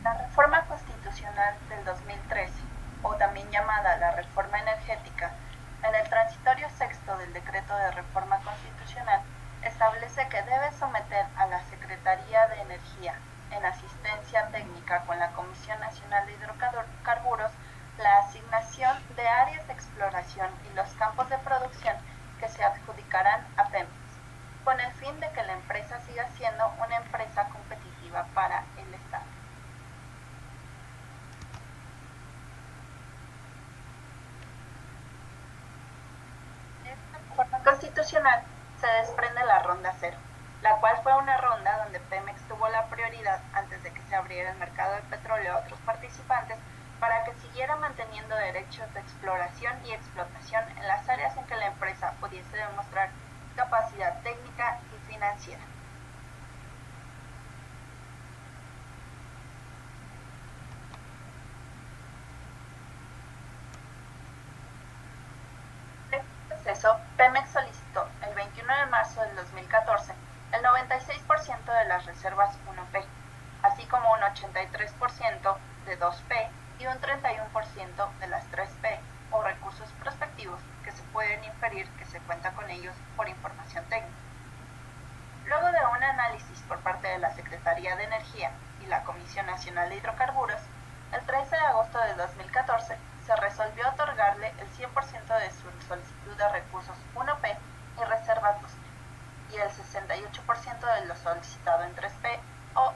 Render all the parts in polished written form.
La reforma constitucional del 2013, o también llamada la reforma energética, en el transitorio sexto del decreto de reforma constitucional, establece que debe someter a la Secretaría de Energía, en asistencia técnica con la Comisión Nacional de Hidrocarburos, la asignación de áreas de exploración y los campos de producción que se adjudicarán a Pemex, con el fin de que la empresa siga siendo una empresa competitiva para el Estado. De esta reforma constitucional se desprende la ronda cero, la cual fue una ronda donde Pemex tuvo la prioridad antes de que se abriera el mercado de petróleo a otros participantes para que siguiera manteniendo derechos de exploración y explotación en las áreas en que la empresa pudiese demostrar capacidad técnica y financiera. En este proceso, Pemex solicitó el 21 de marzo del 2014 el 96% de las reservas 1P, así como un 83% de 2P y un 31% de las 3P o recursos prospectivos que se pueden inferir que se cuenta con ellos por información técnica. Luego de un análisis por parte de la Secretaría de Energía y la Comisión Nacional de Hidrocarburos, el 13 de agosto de 2014 se resolvió otorgarle el 100% de su solicitud de recursos 1P y reservas 2P, y el 68% de lo solicitado en 3P o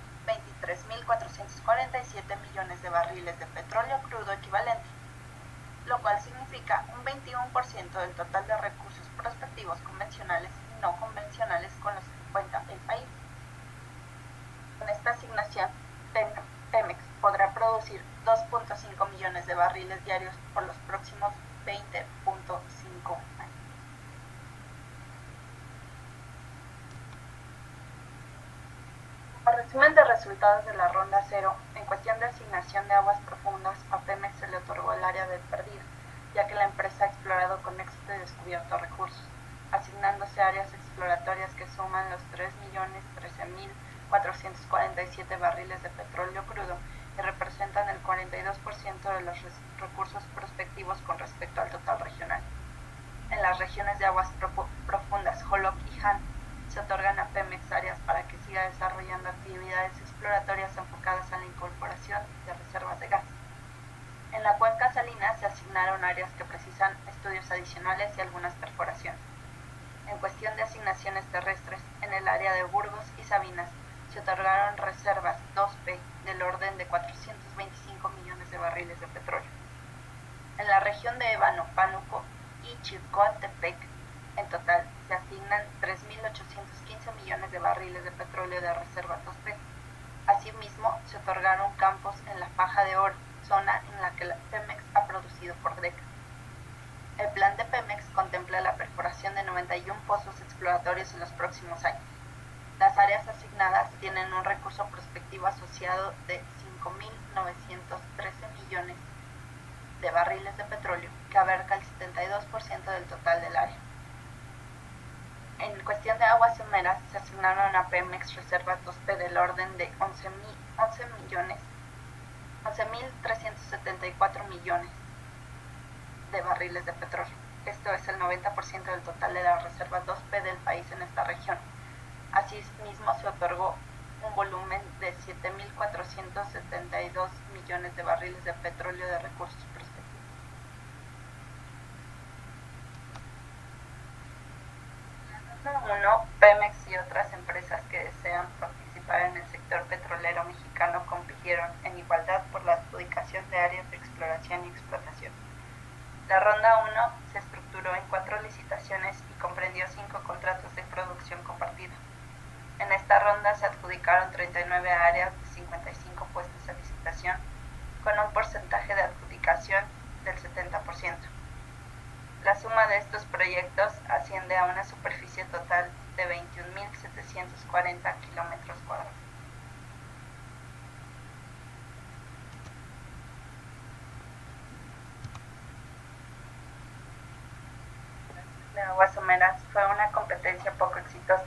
23.447 millones de barriles de petróleo crudo equivalente, lo cual significa un 21% del total de recursos prospectivos convencionales y no convencionales con los que cuenta el país. Con esta asignación, Pemex podrá producir 2.5 millones de barriles diarios por los próximos 20.5 años. Como resumen de resultados de la ronda cero, en cuestión de asignación de aguas profundas, a Pemex se le otorgó el área de perdida, ya que la empresa ha explorado con éxito y descubierto recursos, asignándose áreas exploratorias que suman los 3.013.447 barriles de petróleo crudo y representan el 42% de los recursos prospectivos con respecto al total regional. En las regiones de aguas profundas Joloc y Han se otorgan a Pemex áreas para que siga desarrollando actividades exploratorias enfocadas a la incorporación de reservas de gas. En la cuenca salina se asignaron áreas que precisan estudios adicionales y algunas perforaciones. En cuestión de asignaciones terrestres, en el área de Burgos y Sabinas se otorgaron reservas 2P del orden de 425 millones de barriles de petróleo. En la región de Ébano, Pánuco y Chilcoatepec, en total se asignan 3.815 millones de barriles de petróleo de reservas 2P. Asimismo, se otorgaron campos en la Faja de Oro, zona en la que la Pemex ha producido por décadas. El plan de Pemex contempla la perforación de 91 pozos exploratorios en los próximos años. Las áreas asignadas tienen un recurso prospectivo asociado de 5.913 millones de barriles de petróleo, que abarca el 72% del total del área. En cuestión de aguas someras, se asignaron a Pemex reservas 2P del orden de 11.374 millones de barriles de petróleo. Esto es el 90% del total de las reservas 2P del país en esta región. Asimismo, se otorgó un volumen de 7.472 millones de barriles de petróleo de recursos prospectivos. La ronda 1, Pemex y otras empresas que desean participar en el sector petrolero mexicano compitieron en igualdad por la adjudicación de áreas de exploración y explotación. La ronda 1 se estructuró en 4 licitaciones y comprendió 5 contratos de producción compartida. En esta ronda se adjudicaron 39 áreas de 55 puestos a licitación, con un porcentaje de adjudicación del 70%. La suma de estos proyectos asciende a una superficie total de 21.740 kilómetros cuadrados. De aguas someras fue una competencia poco exitosa,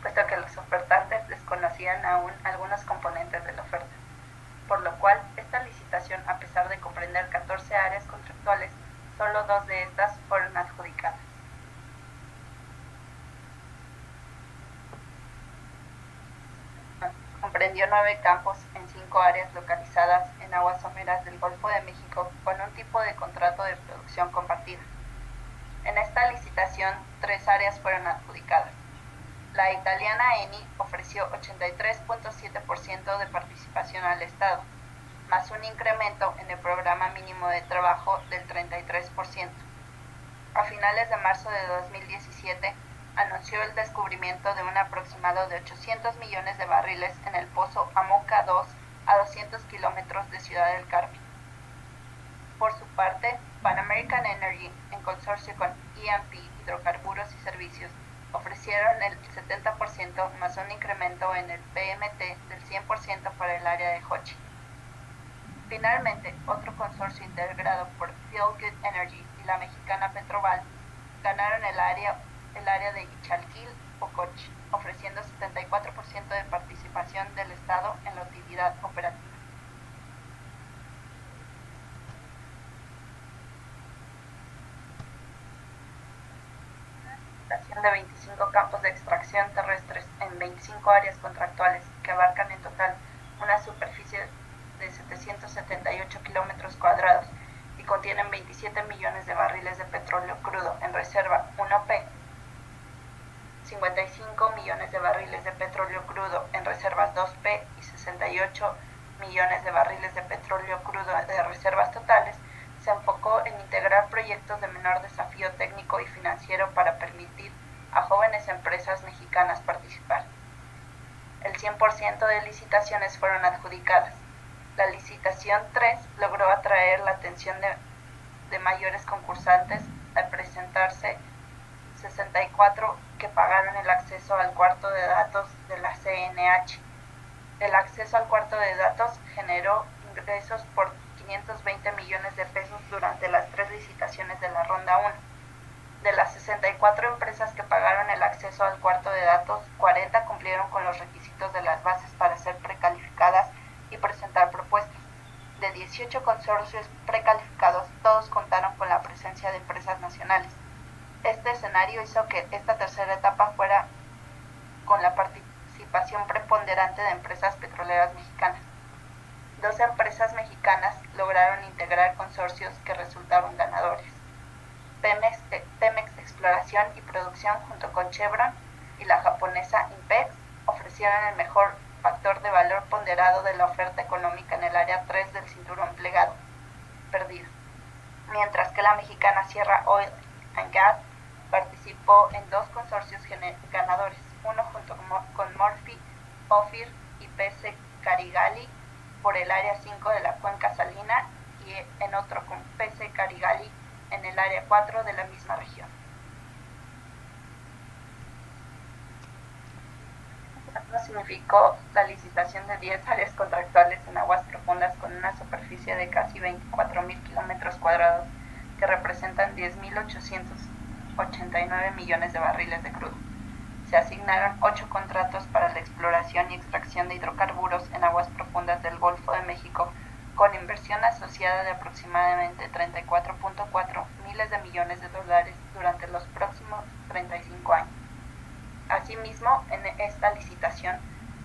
puesto que los ofertantes desconocían aún algunos componentes de la oferta. por lo cual esta licitación, a pesar de comprender 14 áreas contractuales, solo 2 de estas fueron adjudicadas. Comprendió 9 campos en 5 áreas localizadas en aguas someras del Golfo de México con un tipo de contrato de producción compartida. En esta licitación, 3 áreas fueron adjudicadas. La italiana Eni ofreció 83.7% de participación al Estado, más un incremento en el programa mínimo de trabajo del 33%. A finales de marzo de 2017, anunció el descubrimiento de un aproximado de 800 millones de barriles en el pozo Amoca 2 a 200 kilómetros de Ciudad del Carmen. Por su parte, Pan American Energy, en consorcio con E&P Hidrocarburos y Servicios, ofrecieron el 70% más un incremento en el PMT del 100% para el área de Jochi. Finalmente, otro consorcio integrado por Feel Good Energy y la mexicana Petroval ganaron el área de Ichalkil-Ocochi, ofreciendo 74% de participación del Estado en la actividad operativa. De 25 campos de extracción terrestres en 25 áreas contractuales que abarcan en total una superficie de 778 kilómetros cuadrados y contienen 27 millones de barriles de petróleo crudo en reserva 1P, 55 millones de barriles de petróleo crudo en reservas 2P y 68 millones de barriles de petróleo crudo de reservas totales, se enfocó en integrar proyectos de menor desafío técnico y financiero para permitir a jóvenes empresas mexicanas participar. El 100% de licitaciones fueron adjudicadas. La licitación 3 logró atraer la atención de mayores concursantes al presentarse 64 que pagaron el acceso al cuarto de datos de la CNH. El acceso al cuarto de datos generó ingresos por 520 millones de pesos durante las 3 licitaciones de la ronda 1. De las 64 empresas que pagaron el acceso al cuarto de datos, 40 cumplieron con los requisitos de las bases para ser precalificadas y presentar propuestas. De 18 consorcios precalificados, todos contaron con la presencia de empresas nacionales. Este escenario hizo que esta tercera etapa fuera con la participación preponderante de empresas petroleras mexicanas. 2 empresas mexicanas lograron integrar consorcios que resultaron ganadores. Pemex Exploración y Producción junto con Chevron y la japonesa INPEX ofrecieron el mejor factor de valor ponderado de la oferta económica en el área 3 del cinturón perdido, mientras que la mexicana Sierra Oil and Gas participó en 2 consorcios ganadores, uno junto con Murphy, Ophir y PC Carigali por el área 5 de la cuenca salina y en otro con PC Carigali en el área 4 de la misma región. Esto significó la licitación de 10 áreas contractuales en aguas profundas con una superficie de casi 24.000 kilómetros cuadrados que representan 10.889 millones de barriles de crudo. Se asignaron 8 contratos para la exploración y extracción de hidrocarburos en aguas profundas del Golfo de México con inversión asociada de aproximadamente 34.4 miles de millones de dólares durante los próximos 35 años. Asimismo, en esta licitación,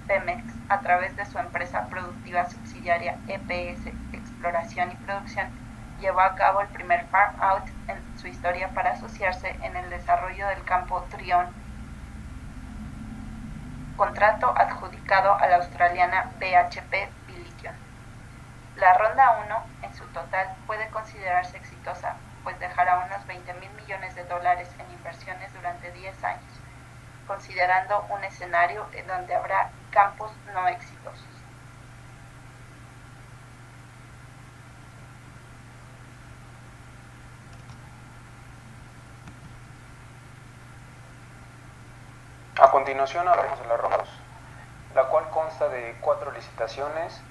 Pemex, a través de su empresa productiva subsidiaria EPS Exploración y Producción, llevó a cabo el primer farm out en su historia para asociarse en el desarrollo del campo Trion, contrato adjudicado a la australiana BHP Billiton. La ronda 1, en su total, puede considerarse exitosa, pues dejará unos 20.000 millones de dólares en inversiones durante 10 años, considerando un escenario en donde habrá campos no exitosos. A continuación hablaremos de la ronda 2, la cual consta de 4 licitaciones.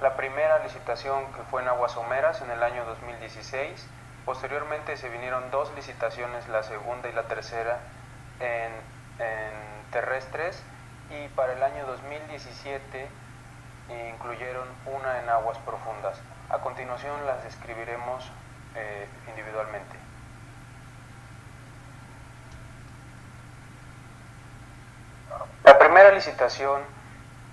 La primera licitación que fue en aguas someras en el año 2016, posteriormente se vinieron 2 licitaciones, la segunda y la tercera en terrestres, y para el año 2017 e incluyeron una en aguas profundas. A continuación las describiremos individualmente. La primera licitación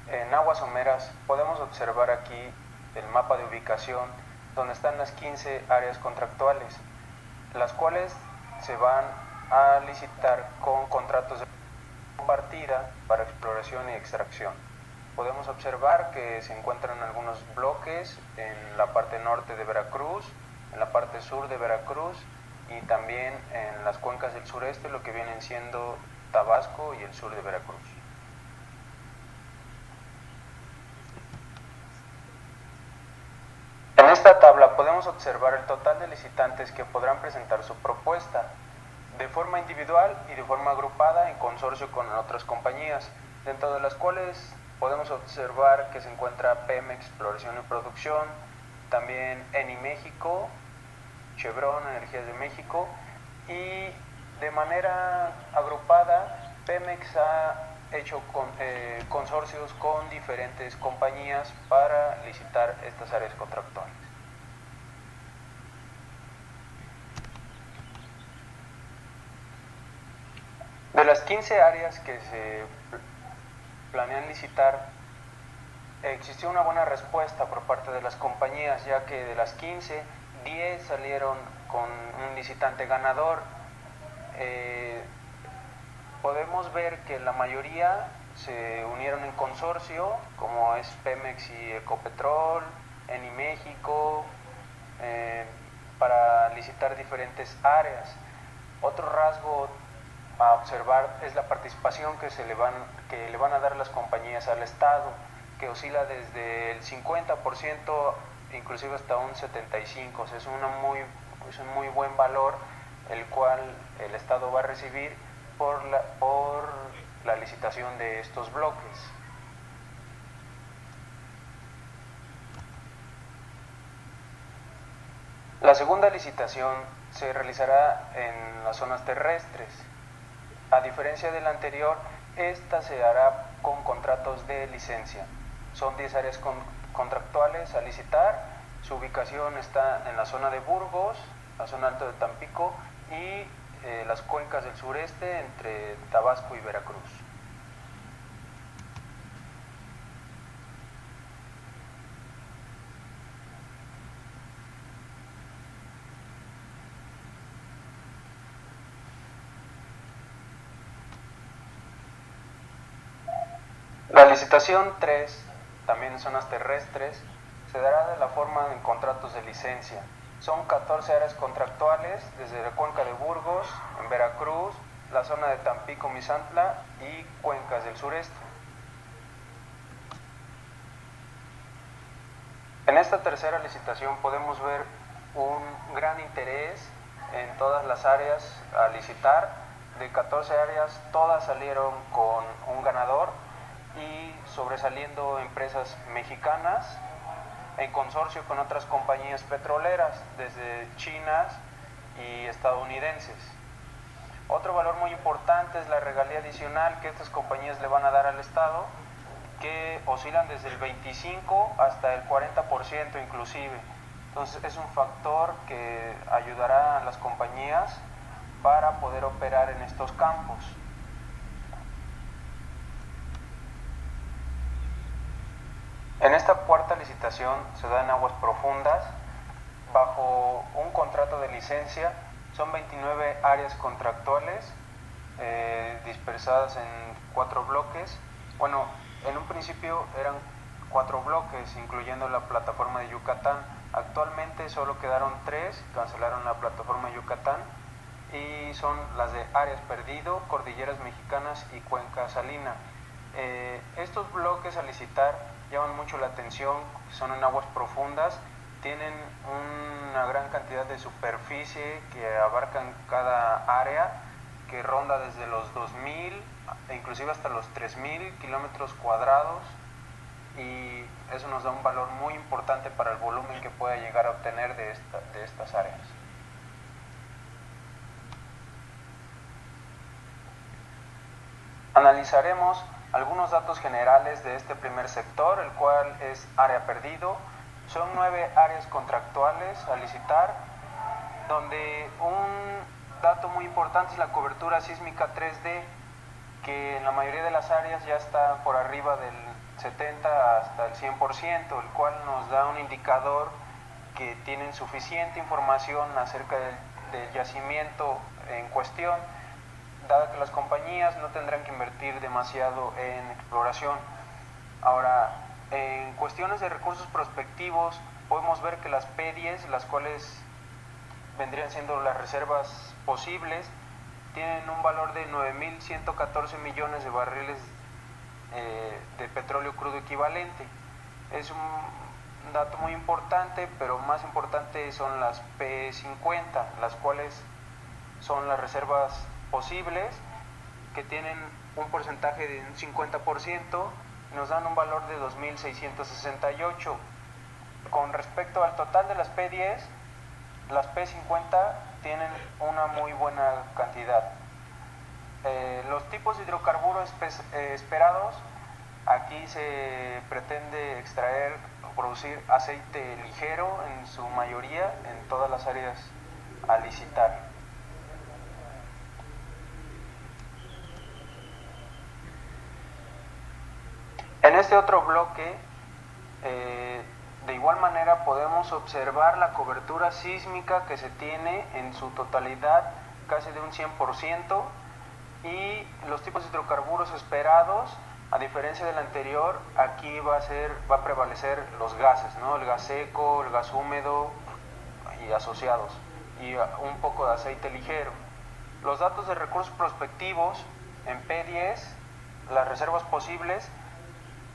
en aguas someras, podemos observar aquí el mapa de ubicación donde están las 15 áreas contractuales, las cuales se van a licitar con contratos de partida para exploración y extracción. Podemos observar que se encuentran algunos bloques en la parte norte de Veracruz, en la parte sur de Veracruz y también en las cuencas del sureste, lo que vienen siendo Tabasco y el sur de Veracruz. En esta tabla podemos observar el total de licitantes que podrán presentar su propuesta de forma individual y de forma agrupada en consorcio con otras compañías, dentro de las cuales podemos observar que se encuentra Pemex Exploración y Producción, también Eni México, Chevron Energías de México, y de manera agrupada Pemex ha hecho consorcios con diferentes compañías para licitar estas áreas contractuales. De las 15 áreas que se planean licitar, existió una buena respuesta por parte de las compañías, ya que de las 15, 10 salieron con un licitante ganador. Podemos ver que la mayoría se unieron en consorcio, como es Pemex y Ecopetrol, Eni México, para licitar diferentes áreas. Otro rasgo a observar es la participación que le van a dar las compañías al Estado, que oscila desde el 50% inclusive hasta un 75%. O sea, es un muy buen valor el cual el Estado va a recibir por la licitación de estos bloques. La segunda licitación se realizará en las zonas terrestres. A diferencia de la anterior, esta se hará con contratos de licencia. Son 10 áreas contractuales a licitar. Su ubicación está en la zona de Burgos, la zona alta de Tampico y las cuencas del sureste entre Tabasco y Veracruz. La licitación 3, también en zonas terrestres, se dará de la forma en contratos de licencia. Son 14 áreas contractuales desde la cuenca de Burgos, en Veracruz, la zona de Tampico, Misantla y cuencas del sureste. En esta tercera licitación podemos ver un gran interés en todas las áreas a licitar. De 14 áreas, todas salieron con un ganador y sobresaliendo empresas mexicanas en consorcio con otras compañías petroleras, desde chinas y estadounidenses. Otro valor muy importante es la regalía adicional que estas compañías le van a dar al Estado, que oscilan desde el 25 hasta el 40% inclusive. Entonces es un factor que ayudará a las compañías para poder operar en estos campos. En esta cuarta licitación se da en aguas profundas, bajo un contrato de licencia. Son 29 áreas contractuales dispersadas en 4 bloques. Bueno, en un principio eran 4 bloques, incluyendo la plataforma de Yucatán. Actualmente solo quedaron 3, cancelaron la plataforma de Yucatán, y son las de Áreas Perdido, Cordilleras Mexicanas y Cuenca Salina. Estos bloques a licitar llaman mucho la atención, son en aguas profundas, tienen una gran cantidad de superficie que abarcan cada área, que ronda desde los 2.000 e inclusive hasta los 3.000 kilómetros cuadrados, y eso nos da un valor muy importante para el volumen que pueda llegar a obtener de estas áreas. Analizaremos Algunos datos generales de este primer sector, el cual es área perdido. Son 9 áreas contractuales a licitar, donde un dato muy importante es la cobertura sísmica 3D, que en la mayoría de las áreas ya está por arriba del 70 hasta el 100%, el cual nos da un indicador que tienen suficiente información acerca del yacimiento en cuestión, dado que las compañías no tendrán que invertir demasiado en exploración. Ahora, en cuestiones de recursos prospectivos, podemos ver que las P10, las cuales vendrían siendo las reservas posibles, tienen un valor de 9.114 millones de barriles de petróleo crudo equivalente. Es un dato muy importante, pero más importante son las P50, las cuales son las reservas posibles, que tienen un porcentaje de un 50%, y nos dan un valor de 2.668. Con respecto al total de las P10, las P50 tienen una muy buena cantidad. Los tipos de hidrocarburos esperados, aquí se pretende extraer o producir aceite ligero en su mayoría en todas las áreas a licitar. En este otro bloque, de igual manera podemos observar la cobertura sísmica que se tiene en su totalidad, casi de un 100%, y los tipos de hidrocarburos esperados. A diferencia del anterior, aquí va a prevalecer los gases, ¿no? El gas seco, el gas húmedo y asociados, y un poco de aceite ligero. Los datos de recursos prospectivos en P10, las reservas posibles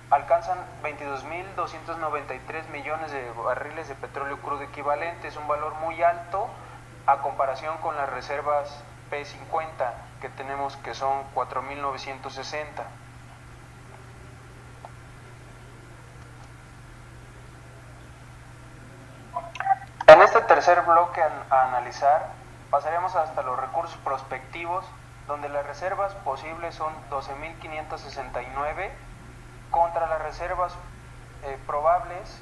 alcanzan 22.293 millones de barriles de petróleo crudo equivalente. Es un valor muy alto a comparación con las reservas P50 que tenemos, que son 4.960. En este tercer bloque a analizar, pasaremos hasta los recursos prospectivos, donde las reservas posibles son 12.569 contra las reservas probables,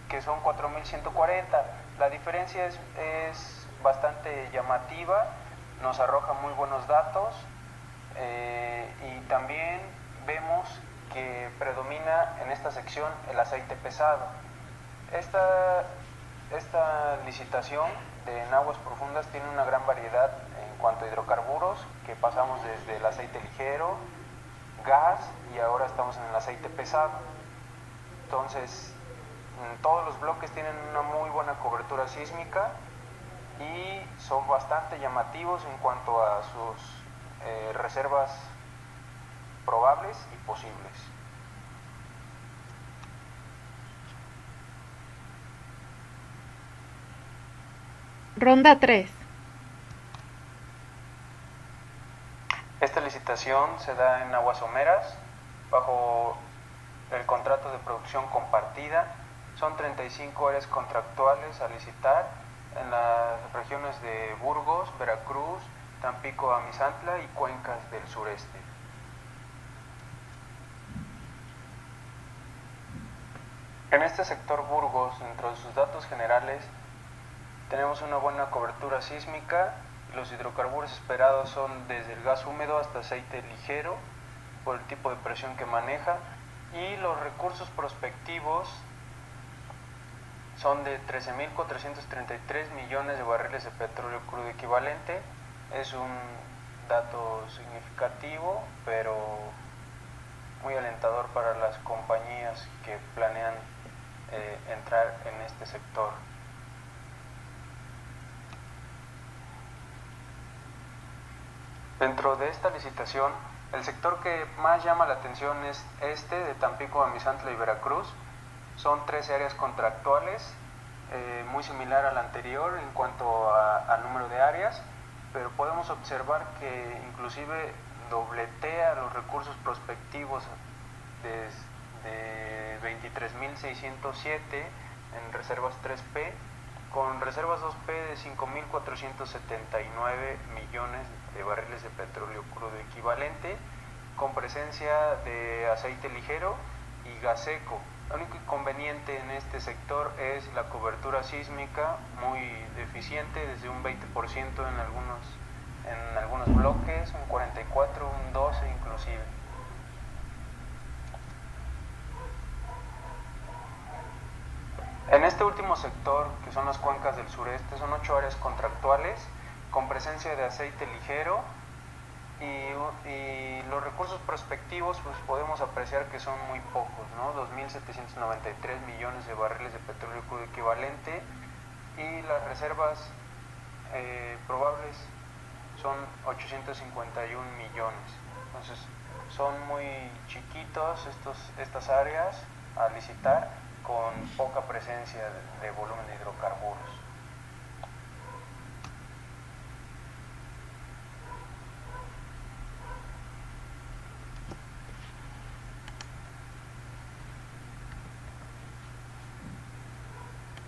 que son 4.140. La diferencia es bastante llamativa, nos arroja muy buenos datos, y también vemos que predomina en esta sección el aceite pesado. Esta licitación en aguas profundas tiene una gran variedad en cuanto a hidrocarburos, que pasamos desde el aceite ligero, gas, y ahora estamos en el aceite pesado. Entonces, todos los bloques tienen una muy buena cobertura sísmica y son bastante llamativos en cuanto a sus reservas probables y posibles. Ronda 3. Esta licitación se da en aguas someras bajo el contrato de producción compartida. Son 35 áreas contractuales a licitar en las regiones de Burgos, Veracruz, Tampico, Amizantla y cuencas del sureste. En este sector Burgos, dentro de sus datos generales, tenemos una buena cobertura sísmica. Los hidrocarburos esperados son desde el gas húmedo hasta aceite ligero, por el tipo de presión que maneja, y los recursos prospectivos son de 13.433 millones de barriles de petróleo crudo equivalente. Es un dato significativo, pero muy alentador para las compañías que planean entrar en este sector. Dentro de esta licitación, el sector que más llama la atención es este de Tampico, Amizantla y Veracruz. Son 13 áreas contractuales, muy similar al anterior en cuanto al número de áreas, pero podemos observar que inclusive dobletea los recursos prospectivos de 23.607 en reservas 3P, con reservas 2P de 5.479 millones de barriles de petróleo crudo equivalente, con presencia de aceite ligero y gas seco. El único inconveniente en este sector es la cobertura sísmica muy deficiente, desde un 20% en algunos bloques, un 44, un 12 inclusive. En este último sector, que son las cuencas del sureste, son 8 áreas contractuales con presencia de aceite ligero y los recursos prospectivos pues podemos apreciar que son muy pocos, ¿no? 2.793 millones de barriles de petróleo crudo equivalente, y las reservas probables son 851 millones. Entonces son muy chiquitos estas áreas a licitar, con poca presencia de volumen de hidrocarburos.